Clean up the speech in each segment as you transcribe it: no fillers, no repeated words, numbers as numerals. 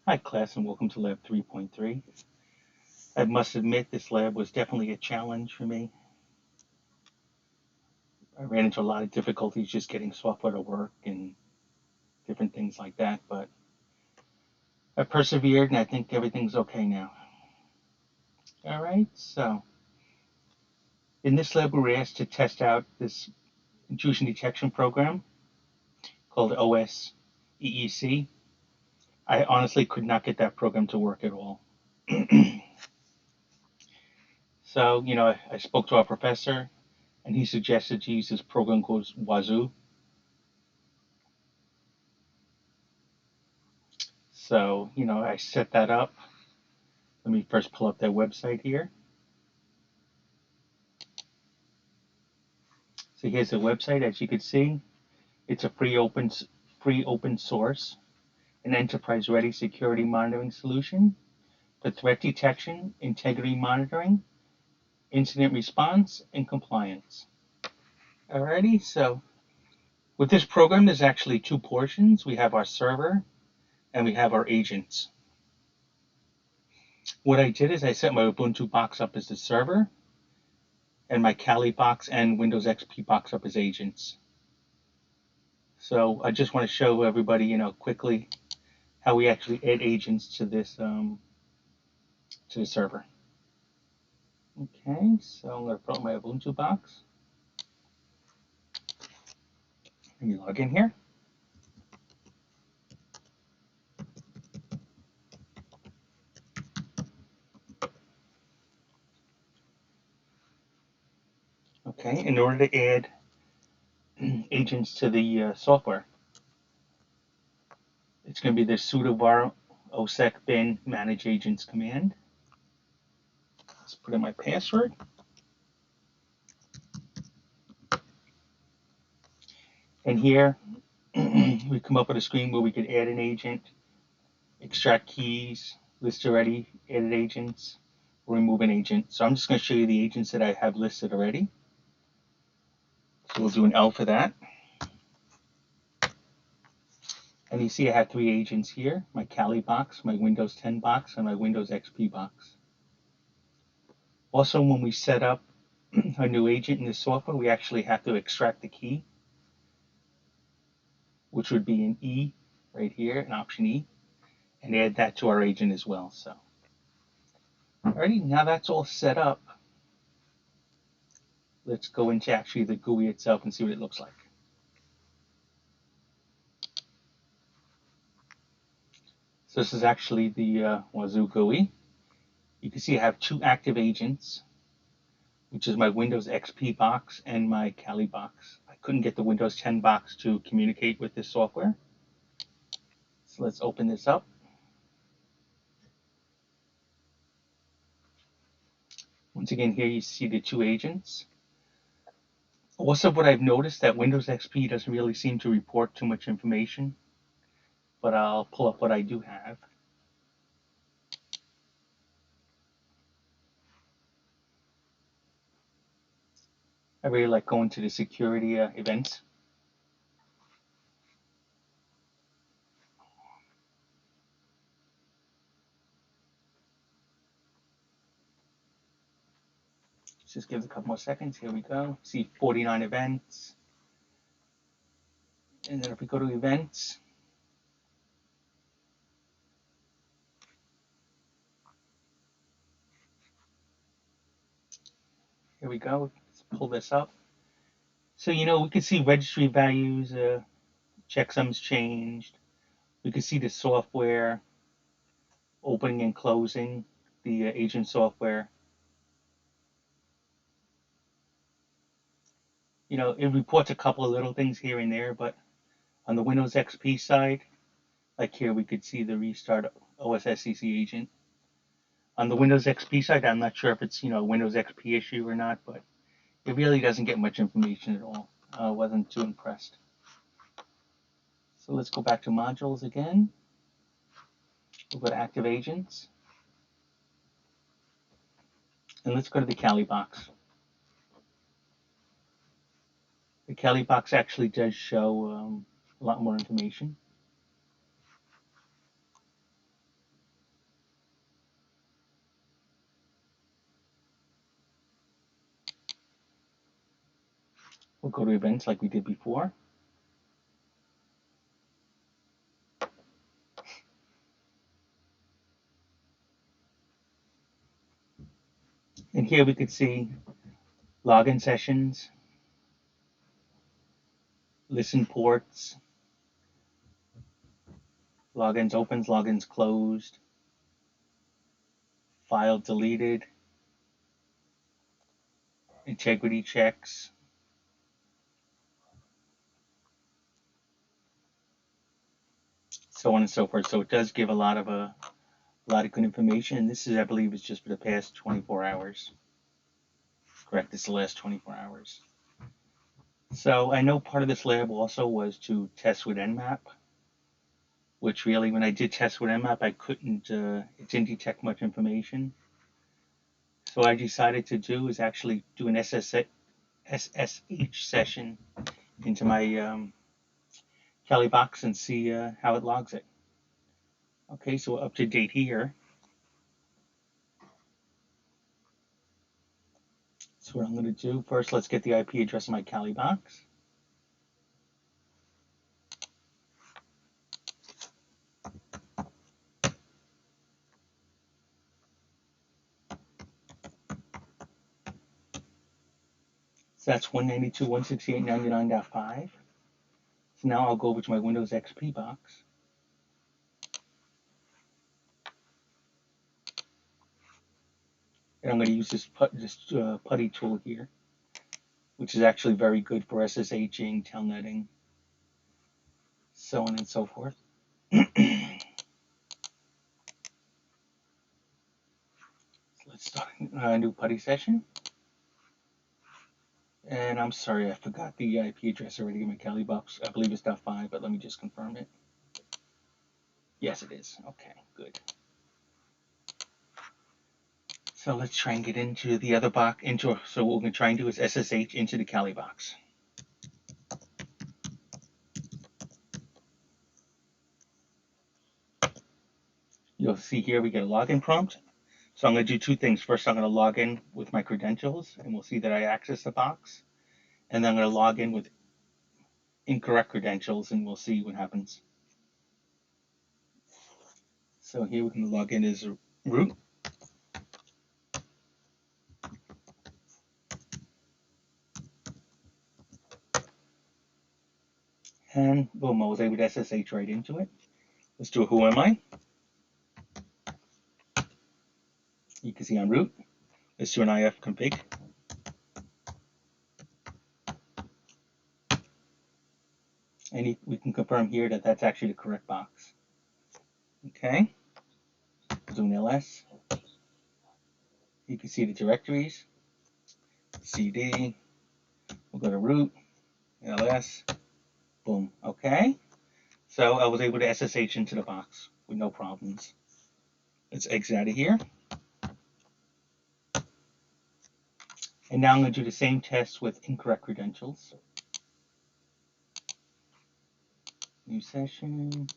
Hi class and welcome to lab 3.3. I must admit this lab was definitely a challenge for me. I ran into a lot of difficulties just getting software to work and different things like that, but I persevered and I think everything's okay now. Alright, so in this lab we were asked to test out this intrusion detection program called OS EEC. I honestly could not get that program to work at all. So, I spoke to our professor and he suggested to use this program called Wazuh. So, I set that up. Let me first pull up their website here. So here's the website. As you can see, it's a free open source, an enterprise-ready security monitoring solution for threat detection, integrity monitoring, incident response, and compliance. Alrighty, so with this program, there's actually two portions. We have our server and we have our agents. What I did is I set my Ubuntu box up as the server and my Kali box and Windows XP box up as agents. So I just want to show everybody, quickly how we actually add agents to this to the server. Okay, so I'm going to put on my Ubuntu box. Let me log in here. Okay, in order to add agents to the software, it's going to be the sudo var osec bin manage agents command. Let's put in my password. And here we come up with a screen where we could add an agent, extract keys, list already added agents, or remove an agent. So I'm just going to show you the agents that I have listed already. So we'll do an L for that. And you see I have three agents here, my Kali box, my Windows 10 box, and my Windows XP box. Also, when we set up a new agent in the software, we actually have to extract the key, which would be an E right here, an option E, and add that to our agent as well. So, alrighty, now that's all set up. Let's go into actually the GUI itself and see what it looks like. So this is actually the Wazuh GUI. You can see I have two active agents, which is my Windows XP box and my Kali box. I couldn't get the Windows 10 box to communicate with this software. So let's open this up. Once again, here you see the two agents. Also, what I've noticed that Windows XP doesn't really seem to report too much information, but I'll pull up what I do have. I really like going to the security events. Just give it a couple more seconds. Here we go. See 49 events. And then if we go to events, here we go. Let's pull this up. So, we can see registry values, checksums changed. We can see the software opening and closing, the agent software. It reports a couple of little things here and there, but on the Windows XP side, like here, we could see the restart OSSCC agent. On the Windows XP side, I'm not sure if it's, a Windows XP issue or not, but it really doesn't get much information at all. Wasn't too impressed. So let's go back to modules again. We'll go to active agents. And let's go to the Kali box. The Kali box actually does show a lot more information. We'll go to events like we did before. And here we could see login sessions, listen ports, logins opens, logins closed, file deleted, integrity checks, so on and so forth. So it does give a lot of good information. And this is, I believe, is just for the past 24 hours. Correct, it's the last 24 hours. So I know part of this lab also was to test with Nmap, which really, when I did test with Nmap, I couldn't, it didn't detect much information. So what I decided to do is actually do an SSH session into my Kelly box and see how it logs it. Okay, so we're up to date here. So what I'm going to do first, let's get the IP address of my Kali box. So that's 192.168.99.5. So now I'll go over to my Windows XP box. And I'm going to use this putty tool here, which is actually very good for SSHing, telnetting, so on and so forth. So let's start a new putty session. And I'm sorry, I forgot the IP address already in my Kali box. I believe it's .5, but let me just confirm it. Yes, it is. Okay, good. So let's try and get into the other box. So what we're going to try and do is SSH into the Kali box. You'll see here we get a login prompt. So I'm going to do two things. First, I'm going to log in with my credentials, and we'll see that I access the box. And then I'm going to log in with incorrect credentials, and we'll see what happens. So here we can log in as root. And boom, I was able to SSH right into it. Let's do a who am I. You can see I'm root. Let's do an IF config. And we can confirm here that that's actually the correct box. Okay. Do an ls. You can see the directories. CD. We'll go to root. ls. Boom. Okay. So I was able to SSH into the box with no problems. Let's exit out of here. And now I'm going to do the same test with incorrect credentials. New session,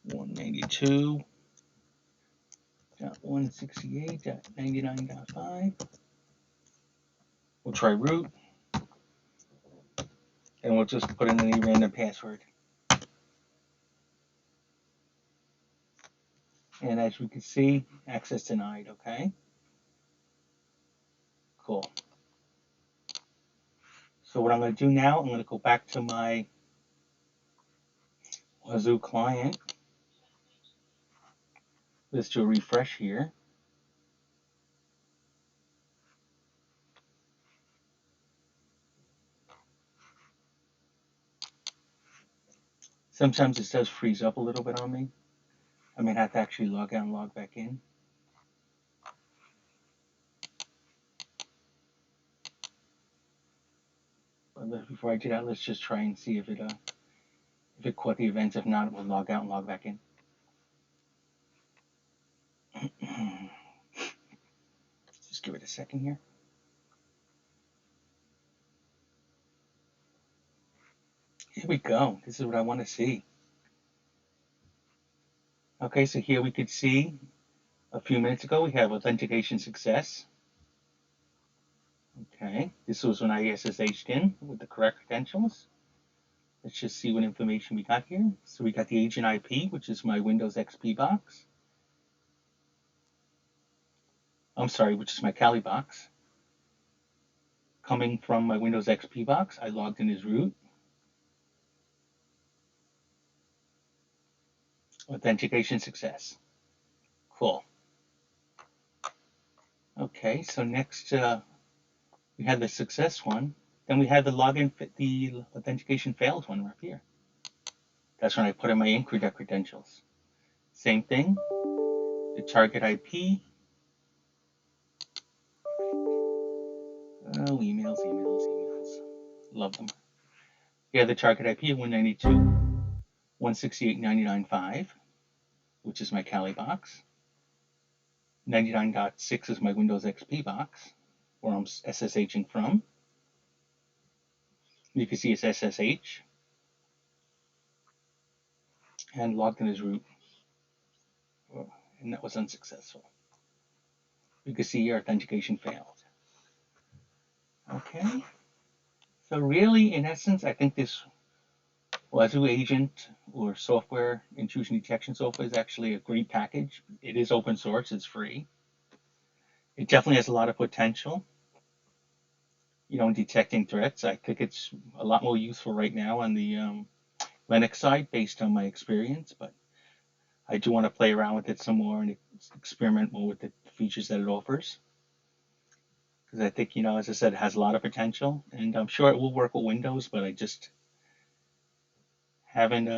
192.168.99.5. We'll try root, and we'll just put in any random password. And as we can see, access denied, okay? Cool. So what I'm going to do now, I'm going to go back to my Wazuh client. Let's do a refresh here. Sometimes this does freeze up a little bit on me. I may have to actually log out and log back in. But before I do that, let's just try and see if it caught the events. If not, we'll log out and log back in. Just give it a second here. Here we go. This is what I want to see. Okay, so here we could see a few minutes ago we have authentication success. Okay, this was when I SSH'd in with the correct credentials. Let's just see what information we got here. So we got the agent IP, which is my Windows XP box. I'm sorry, which is my Kali box. Coming from my Windows XP box, I logged in as root. Authentication success. Cool. Okay, so next we had the success one. Then we had the login, the authentication failed one right here. That's when I put in my incorrect credentials. Same thing, the target IP. Oh, emails, emails, emails. Love them. Here, the target IP 192.168.99.5, which is my Kali box. 99.6 is my Windows XP box, where I'm SSHing from. You can see it's SSH and logged in as root, and that was unsuccessful. You can see your authentication failed. Okay, so really, in essence, I think this Wazuh agent or software intrusion detection software is actually a great package. It is open source, it's free. It definitely has a lot of potential, in detecting threats. I think it's a lot more useful right now on the Linux side based on my experience, but I do want to play around with it some more and experiment more with the features that it offers. Because I think, as I said, it has a lot of potential, and I'm sure it will work with Windows, but I just haven't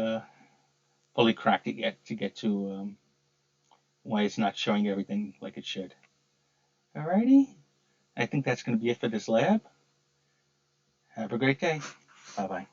fully cracked it yet to get to why it's not showing everything like it should. Alrighty, I think that's going to be it for this lab. Have a great day. Bye bye.